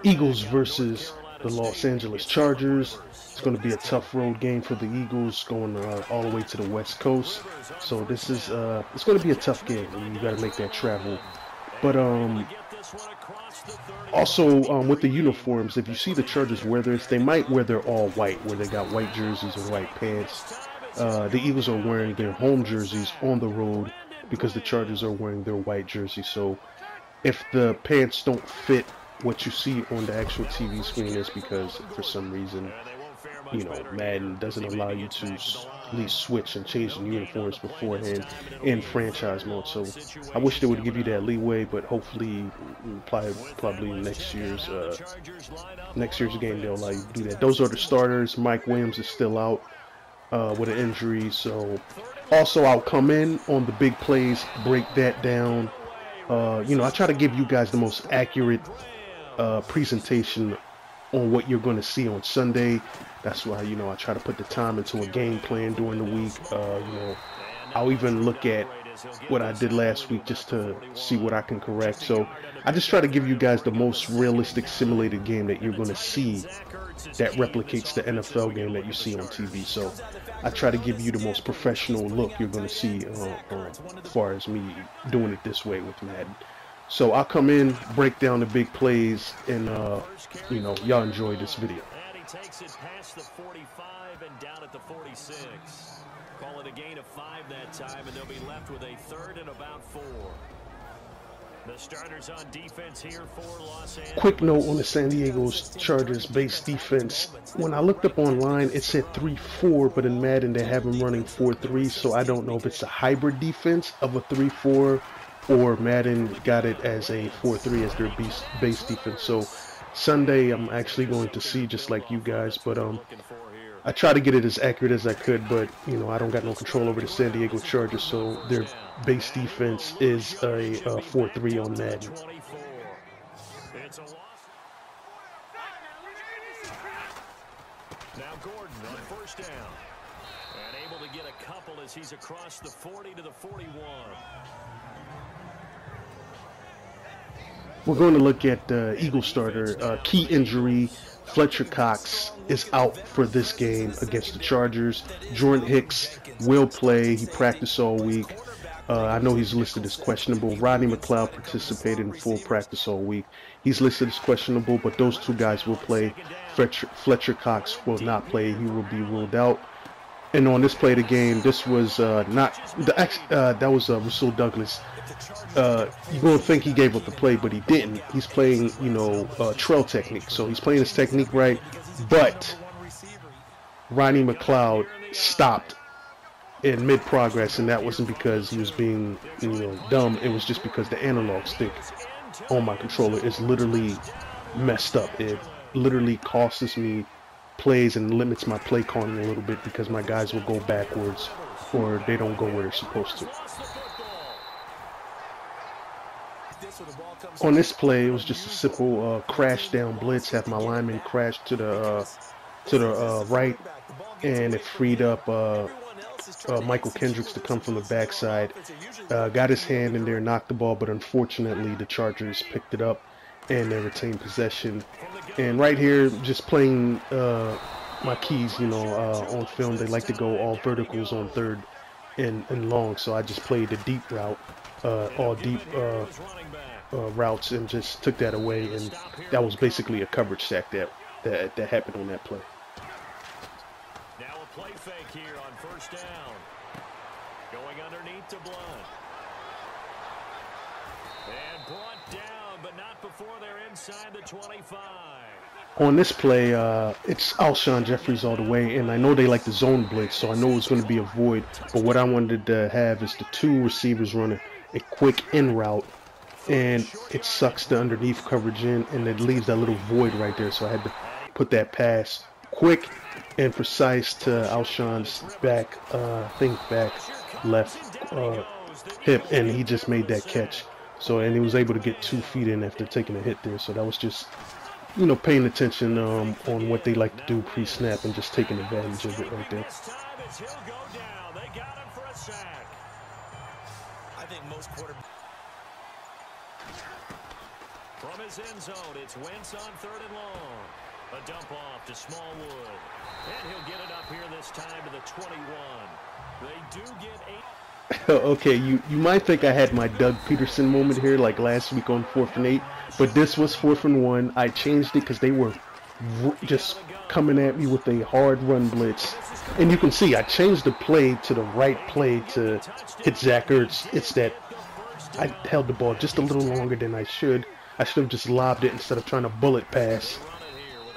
Eagles versus the Los Angeles Chargers. It's going to be a tough road game for the Eagles, going all the way to the West Coast. So this is it's going to be a tough game. You got to make that travel. But also with the uniforms, if you see the Chargers wear this, they might wear their all white, where they got white jerseys and white pants. The Eagles are wearing their home jerseys on the road because the Chargers are wearing their white jerseys. So if the pants don't fit what you see on the actual TV screen, is because for some reason, you know, Madden doesn't allow you to at least switch and change the uniforms beforehand in franchise mode. So I wish they would give you that leeway, but hopefully probably next year's game they'll allow you to do that. Those are the starters. Mike Williams is still out with an injury. So also I'll come in on the big plays, break that down. You know, I try to give you guys the most accurate presentation on what you're going to see on Sunday. That's why, you know, I try to put the time into a game plan during the week. You know, I'll even look at what I did last week just to see what I can correct. So I just try to give you guys the most realistic simulated game that you're going to see that replicates the NFL game that you see on TV. So I try to give you the most professional look you're going to see as far as me doing it this way with Madden. So I'll come in, break down the big plays, and you know, y'all enjoy this video. And he takes it past the 45 and down at the 46. Call it a gain of 5 that time, and they'll be left with a third and about 4. The starters on defense here for Los Angeles. Quick note on the San Diego Chargers base defense. When I looked up online, it said 3-4, but in Madden they have them running 4-3, so I don't know if it's a hybrid defense of a 3-4 or Madden got it as a 4-3 as their base defense. So Sunday I'm actually going to see, just like you guys, but I try to get it as accurate as I could, but you know, I don't got no control over the San Diego Chargers, so their base defense is a 4-3 on Madden. Now Gordon on first down, and able to get a couple as he's across the 40 to the 41. We're going to look at the Eagle starter. Key injury, Fletcher Cox is out for this game against the Chargers. Jordan Hicks will play. He practiced all week. I know he's listed as questionable. Rodney McLeod participated in full practice all week. He's listed as questionable, but those two guys will play. Fletcher Cox will not play. He will be ruled out. And on this play of the game, this was that was Rasul Douglas. You're going to think he gave up the play, but he didn't. He's playing, you know, trail technique. So he's playing his technique right, but Rodney McLeod stopped in mid-progress, and that wasn't because he was being, you know, dumb. It was just because the analog stick on my controller is literally messed up. It literally costs me plays and limits my play calling a little bit because my guys will go backwards or they don't go where they're supposed to. On this play, it was just a simple crash down blitz. Have my lineman crash to the right, and it freed up Michael Kendricks to come from the backside. Got his hand in there, knocked the ball, but unfortunately the Chargers picked it up and they retained possession. And right here, just playing my keys, you know, on film, they like to go all verticals on third and long, so I just played the deep route, all deep routes, and just took that away, and that was basically a coverage sack that happened on that play. Now a play fake here on first down. Going underneath to Blunt. And brought down, but not before they're inside the 25. On this play, it's Alshon Jeffries all the way, and I know they like the zone blitz, so I know it's going to be a void, but what I wanted to have is the two receivers running a quick in route, and it sucks the underneath coverage in, and it leaves that little void right there, so I had to put that pass quick and precise to Alshon's back, left hip, and he just made that catch. So, and he was able to get 2 feet in after taking a hit there, so that was just, you know, paying attention on what they like to do pre-snap and just taking advantage of it right there. From his end zone, it's Wentz on 3rd and long. A dump off to Smallwood. And he'll get it up here this time to the 21. They do get 8. Okay, you might think I had my Doug Peterson moment here like last week on 4th and 8, but this was 4th and 1. I changed it because they were just coming at me with a hard run blitz. And you can see I changed the play to the right play to hit Zach Ertz. It's that I held the ball just a little longer than I should. I should have just lobbed it instead of trying to bullet pass.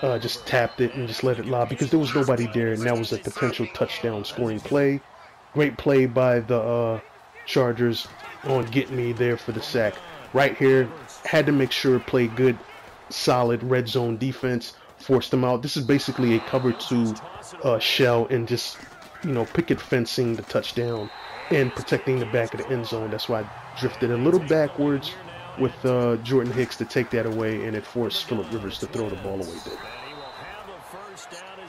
Just tapped it and just let it lob because there was nobody there, and that was a potential touchdown scoring play. Great play by the Chargers on getting me there for the sack. Right here, had to make sure play good, solid red zone defense, forced them out. This is basically a cover 2 shell and just, picket fencing the touchdown and protecting the back of the end zone. That's why I drifted a little backwards with Jordan Hicks to take that away, and it forced Phillip Rivers to throw the ball away there.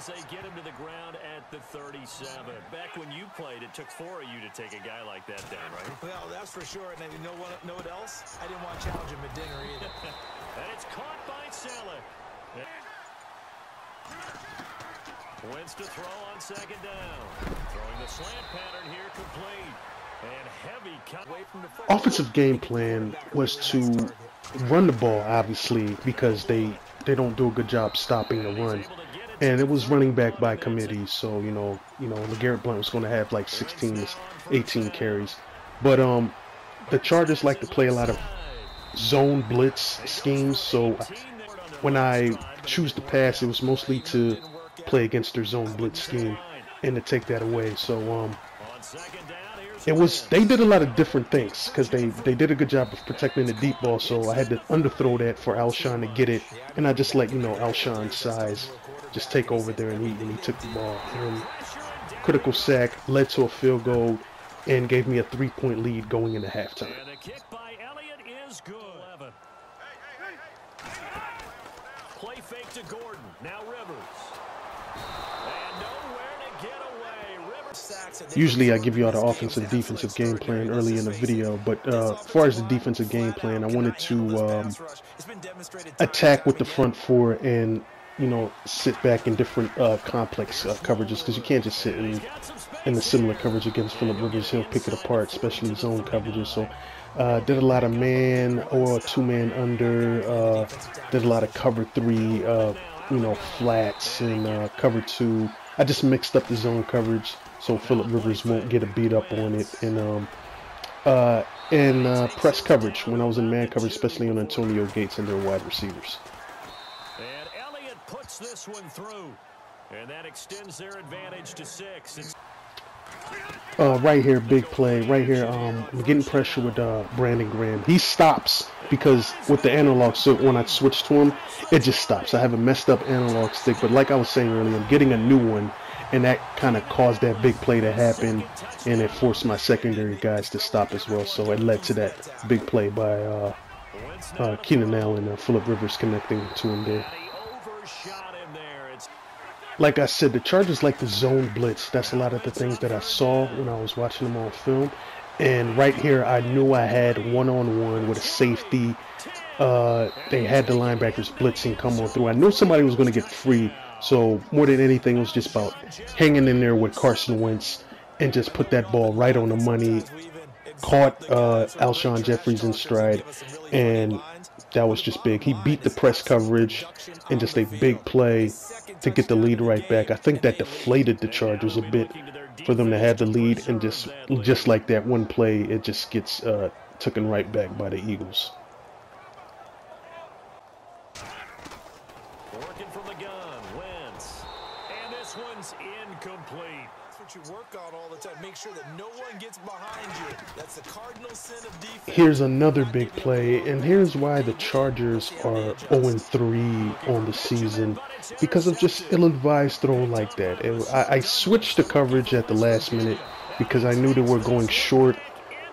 They get him to the ground at the 37. Back when you played, it took 4 of you to take a guy like that down, right? Well, that's for sure. And you know what else? I didn't want to challenge him at dinner either. And it's caught by Selleck. Wentz to throw on 2nd down. Throwing the slant pattern here complete. And heavy cut away from the offensive game plan was to run the ball, obviously, because they don't do a good job stopping the run. And it was running back by committee, so LeGarrette Blount was going to have like 16, 18 carries. But the Chargers like to play a lot of zone blitz schemes, so when I choose to pass, it was mostly to play against their zone blitz scheme and to take that away. So they did a lot of different things because they did a good job of protecting the deep ball, so I had to underthrow that for Alshon to get it, and I just let Alshon's size just take over there, and he took the ball. And critical sack led to a field goal and gave me a 3-point lead going into halftime. And the kick by Elliott is good. Play fake to Gordon. Now Rivers. And nowhere to get away. Rivers. Usually I give you all the offensive defensive game plan early in the video, but as far as the defensive game plan, I wanted to attack with the front 4 and sit back in different complex coverages, because you can't just sit in the similar coverage against Phillip Rivers. He'll pick it apart, especially zone coverages. So did a lot of man or 2-man under, did a lot of cover 3, flats, and cover 2. I just mixed up the zone coverage so Phillip Rivers won't get a beat up on it, and press coverage when I was in man coverage, especially on Antonio Gates and their wide receivers. Puts this one through, and that extends their advantage to 6. Right here, big play. Right here, I'm getting pressure with Brandon Graham. He stops because with the analog stick, when I switch to him, it just stops. I have a messed up analog stick, but like I was saying earlier, I'm getting a new one, and that kind of caused that big play to happen, and it forced my secondary guys to stop as well. So it led to that big play by Keenan Allen and Phillip Rivers connecting to him there. Like I said, the Chargers like the zone blitz. That's a lot of the things that I saw when I was watching them on film. And right here, I knew I had one-on-one with a safety. They had the linebackers blitzing come on through. I knew somebody was going to get free. So more than anything, it was just about hanging in there with Carson Wentz and just put that ball right on the money. Caught Alshon Jeffries in stride, and that was just big. He beat the press coverage and just a big play to get the lead right back. I think that deflated the Chargers a bit for them to have the lead, and just like that one play, it just gets taken right back by the Eagles. Working from the gun, Wentz, and this one's incomplete. That's what you work on all the time. Make sure that no one gets behind you. That's the cardinal sin of defense. Here's another big play, and here's why the Chargers are 0-3 on the season, because of just ill-advised throw like that. I switched the coverage at the last minute because I knew they were going short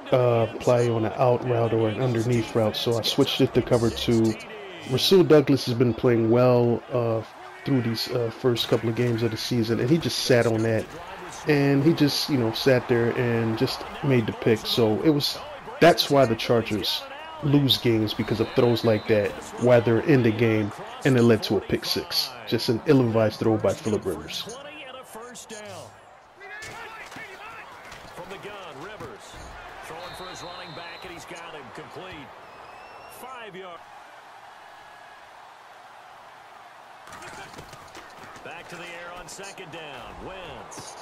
play on an out route or an underneath route, so I switched it to cover 2. Rasul Douglas has been playing well through these first couple of games of the season, and he just sat on that. And he just, sat there and just made the pick. So that's why the Chargers lose games because of throws like that while they're in the game, and it led to a pick six. Just an ill-advised throw by Phillip Rivers. 20 and a first down. From the gun, Rivers throwing for his running back, and he's got him complete. 5 yards. Back to the air on second down. Wentz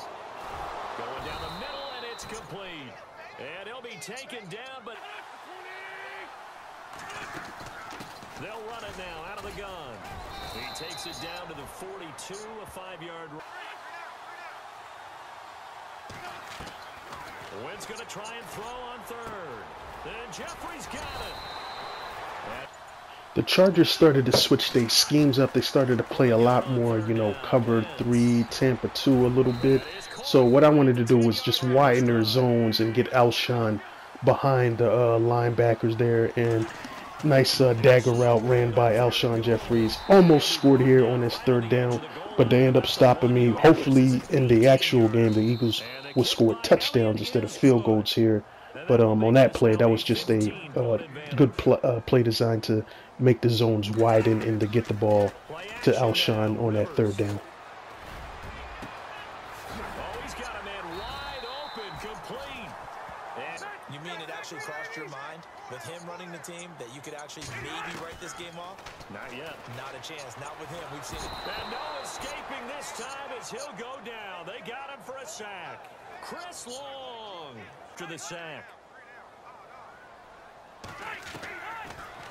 going down the middle, and it's complete. And he'll be taken down, but they'll run it now out of the gun. He takes it down to the 42, a 5-yard run. Wentz going to try and throw on third. And Jeffrey's got it. The Chargers started to switch their schemes up. They started to play a lot more, you know, cover 3, Tampa 2 a little bit. So what I wanted to do was just widen their zones and get Alshon behind the linebackers there. And nice dagger route ran by Alshon Jeffries. Almost scored here on his third down, but they end up stopping me. Hopefully in the actual game, the Eagles will score touchdowns instead of field goals here. But on that play, that was just a good play design to make the zones widen and to get the ball to Alshon on that third down. Oh, he's got a man wide open, complete. And You mean it actually crossed your mind with him running the team that you could actually maybe write this game off? not yet. Not a chance. Not with him. We've seen it. And no escaping this time as he'll go down. They got him for a sack. Chris Long to the sack.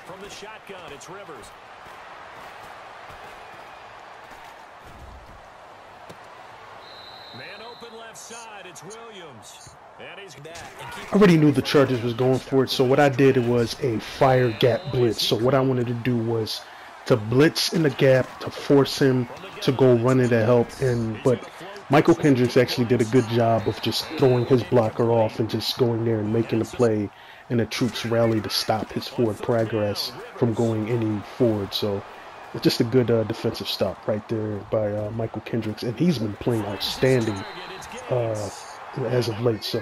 From the shotgun, it's Rivers. Man open left side, it's Williams. And he's that. I already knew the Chargers was going for it, so what I did was a fire gap blitz. So what I wanted to do was to blitz in the gap to force him to go running to help. But Michael Kendricks actually did a good job of just throwing his blocker off and just going there and making the play. And the troops rallied to stop his forward progress from going any forward. So it's just a good defensive stop right there by Michael Kendricks. And he's been playing outstanding as of late. So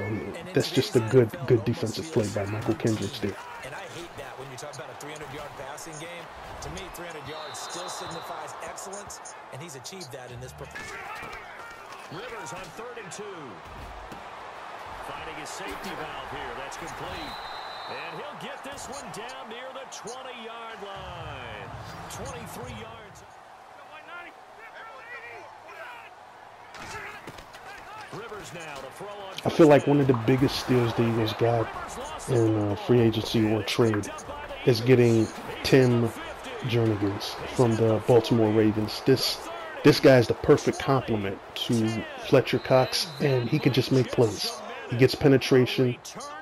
that's just a good defensive play by Michael Kendricks there. And I hate that when you talk about a 300-yard passing game. To me, 300 yards still signifies excellence, and he's achieved that in this performance. Rivers on 3rd and 2. Finding his safety valve here. That's complete. And he'll get this one down near the 20-yard line. 23 yards. Rivers now to throw on. I feel like one of the biggest steals the Eagles got in free agency or trade is getting Tim Jernigan from the Baltimore Ravens. This guy is the perfect complement to Fletcher Cox, and he can just make plays. He gets penetration.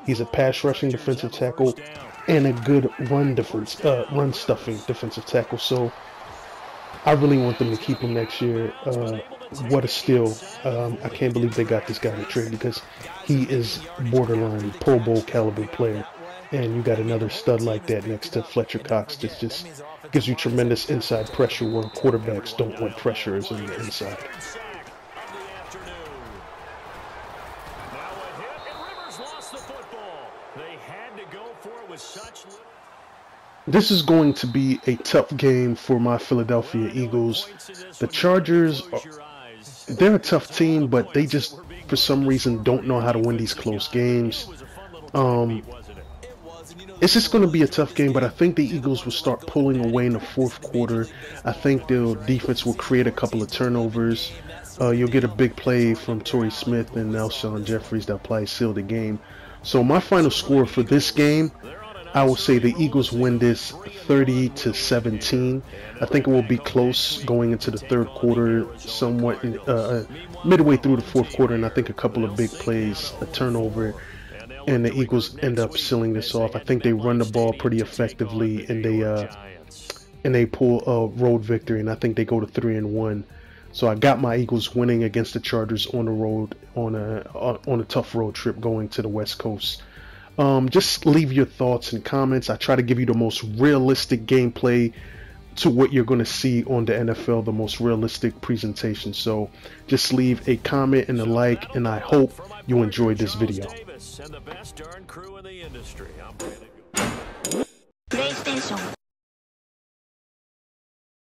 He's a pass rushing defensive tackle and a good run stuffing defensive tackle. So I really want them to keep him next year. What a steal. I can't believe they got this guy to trade because he is borderline Pro Bowl caliber player. And you got another stud like that next to Fletcher Cox. That just gives you tremendous inside pressure where quarterbacks don't want pressures in the inside. This is going to be a tough game for my Philadelphia Eagles. The Chargers, they're a tough team, but they just, for some reason, don't know how to win these close games. It's just going to be a tough game, but I think the Eagles will start pulling away in the fourth quarter. I think their defense will create a couple of turnovers. You'll get a big play from Torrey Smith and Alshon Jeffries that'll probably seal the game. So my final score for this game, I will say the Eagles win this 30-17. I think it will be close going into the third quarter, somewhat midway through the fourth quarter, and I think a couple of big plays, a turnover, and the Eagles end up sealing this off. I think they run the ball pretty effectively, and they pull a road victory, and I think they go to 3-1. So I got my Eagles winning against the Chargers on the road on a tough road trip going to the West Coast. Just leave your thoughts and comments. I try to give you the most realistic gameplay to what you're going to see on the NFL, the most realistic presentation. So just leave a comment and a like, and I hope you enjoyed this video. And the best darn crew in the industry. I'm テーション。